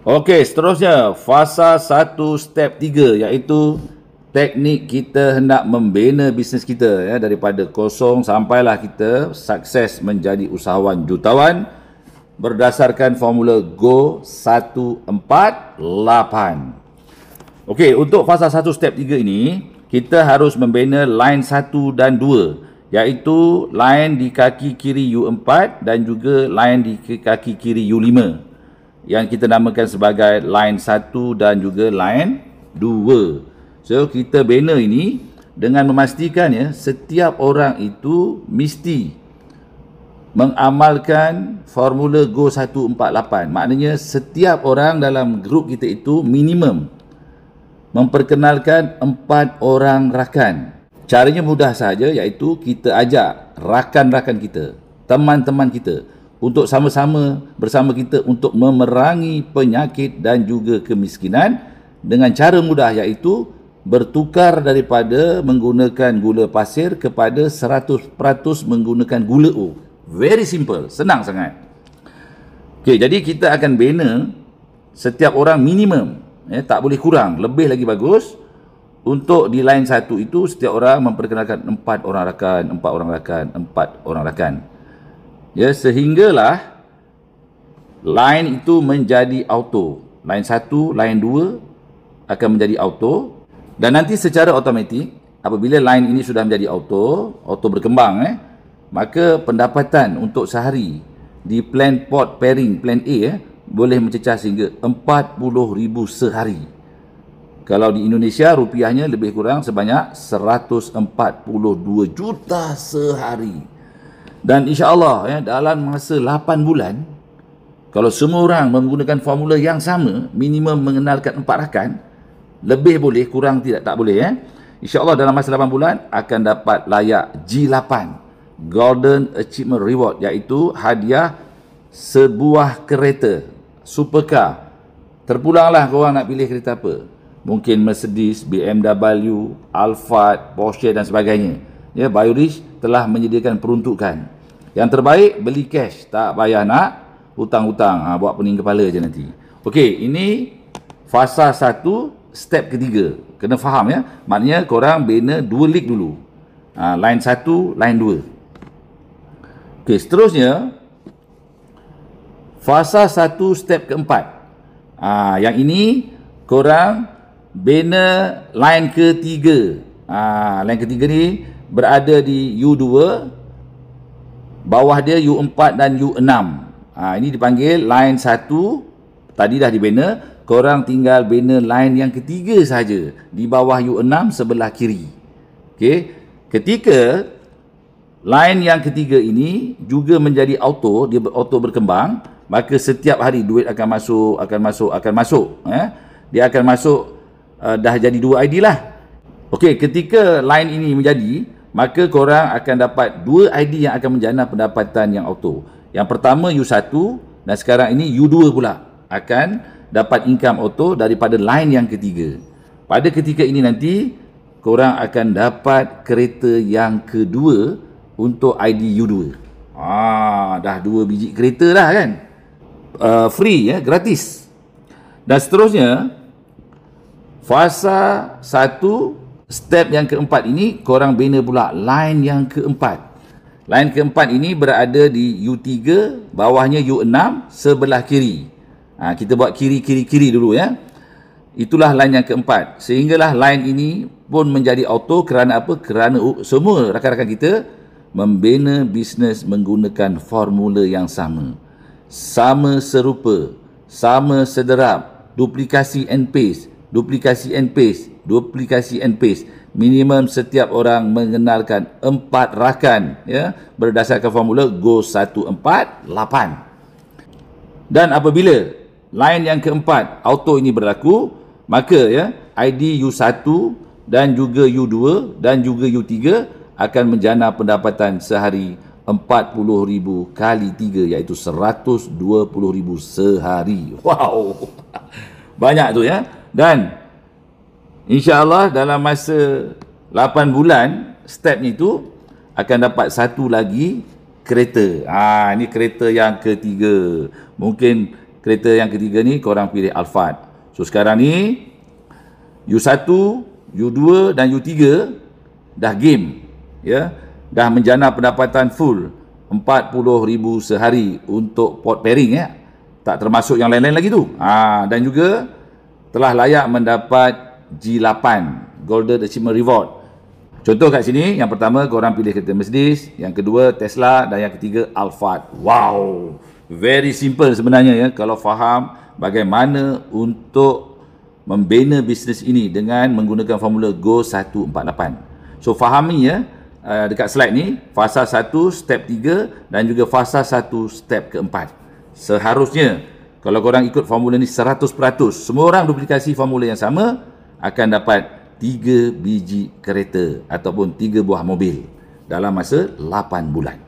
Okey, seterusnya fasa 1 step 3 iaitu teknik kita hendak membina bisnes kita ya, daripada kosong sampailah kita sukses menjadi usahawan jutawan berdasarkan formula Go 148. Okey, untuk fasa 1 step 3 ini kita harus membina line 1 dan 2 iaitu line di kaki kiri U4 dan juga line di kaki kiri U5 yang kita namakan sebagai line 1 dan juga line 2. So kita bina ini dengan memastikan ya setiap orang itu mesti mengamalkan formula Go 148. Maknanya setiap orang dalam grup kita itu minimum memperkenalkan 4 orang rakan. Caranya mudah saja iaitu kita ajak rakan-rakan kita, teman-teman kita untuk sama-sama bersama kita untuk memerangi penyakit dan juga kemiskinan dengan cara mudah iaitu bertukar daripada menggunakan gula pasir kepada 100% menggunakan gula O. Very simple, senang sangat. Okey, jadi kita akan bina setiap orang minimum, tak boleh kurang, lebih lagi bagus. Untuk di line 1 itu setiap orang memperkenalkan 4 orang rakan, 4 orang rakan, 4 orang rakan. Ya, sehinggalah line itu menjadi auto. Line 1, line 2 akan menjadi auto dan nanti secara automatik apabila line ini sudah menjadi auto berkembang maka pendapatan untuk sehari di plan port pairing plan A boleh mencecah sehingga 40,000 sehari. Kalau di Indonesia rupiahnya lebih kurang sebanyak 142 juta sehari. Dan insya-Allah dalam masa 8 bulan kalau semua orang menggunakan formula yang sama, minimum mengenalkan 4 rakan, lebih boleh, kurang tidak tak boleh insya-Allah dalam masa 8 bulan akan dapat layak G8 Golden Achievement Reward iaitu hadiah sebuah kereta supercar. Terpulanglah korang nak pilih kereta apa. Mungkin Mercedes, BMW, Alphard, Porsche dan sebagainya. Ya, Biorich telah menyediakan peruntukan. Yang terbaik beli cash, tak payah nak hutang-hutang, buat pening kepala je nanti. Okey, ini fasa 1 step ketiga. Kena faham ya. Maknanya korang bina 2 league dulu. Line 1, line 2. Okey, seterusnya fasa 1 step keempat. Yang ini korang bina line ketiga. Line ketiga ni berada di U2, bawah dia U4 dan U6. Ini dipanggil line 1. Tadi dah dibina, korang tinggal bina line yang ketiga saja di bawah U6 sebelah kiri. Okey, ketika line yang ketiga ini juga menjadi auto, dia auto berkembang, maka setiap hari duit akan masuk. Dia akan masuk dah jadi 2 ID lah. Okey, ketika line ini menjadi, maka korang akan dapat 2 ID yang akan menjana pendapatan yang auto. Yang pertama U1 dan sekarang ini U2 pula akan dapat income auto daripada line yang ketiga. Pada ketika ini nanti korang akan dapat kereta yang kedua untuk ID U2. Dah 2 biji kereta dah kan. Free gratis. Dan seterusnya fasa 1 step yang keempat ini korang bina pula line yang keempat. Line keempat ini berada di U3, bawahnya U6 sebelah kiri. Kita buat kiri dulu ya. Itulah line yang keempat. Sehinggalah line ini pun menjadi auto kerana apa? Kerana semua rakan-rakan kita membina bisnes menggunakan formula yang sama. Sama serupa, sama sederap, duplikasi and paste, duplikasi and paste, duplikasi and paste. Minimum setiap orang mengenalkan 4 rakan ya, berdasarkan formula Go 148. Dan apabila line yang keempat auto ini berlaku, maka ya ID U1 dan juga U2 dan juga U3 akan menjana pendapatan sehari 40,000 kali 3 iaitu 120,000 sehari. Wow. Banyak tu ya. Dan insya-Allah dalam masa 8 bulan step ni tu akan dapat satu lagi kereta. Ini kereta yang ketiga. Mungkin kereta yang ketiga ni korang pilih Alphard. So sekarang ni U1, U2 dan U3 dah game, ya. Dah menjana pendapatan full 40,000 sehari untuk port pairing, ya. Tak termasuk yang lain-lain lagi tu. Dan juga telah layak mendapat G8 Golden Achievement Reward. Contoh kat sini, yang pertama korang pilih kereta Mercedes, yang kedua Tesla dan yang ketiga Alphard. Wow, very simple sebenarnya, ya, kalau faham bagaimana untuk membina bisnes ini dengan menggunakan formula Go 148. So fahami, ya, dekat slide ni fasa 1 step 3 dan juga fasa 1 step keempat. Seharusnya kalau korang ikut formula ni 100%, semua orang duplikasi formula yang sama, akan dapat 3 biji kereta ataupun 3 buah mobil dalam masa 8 bulan.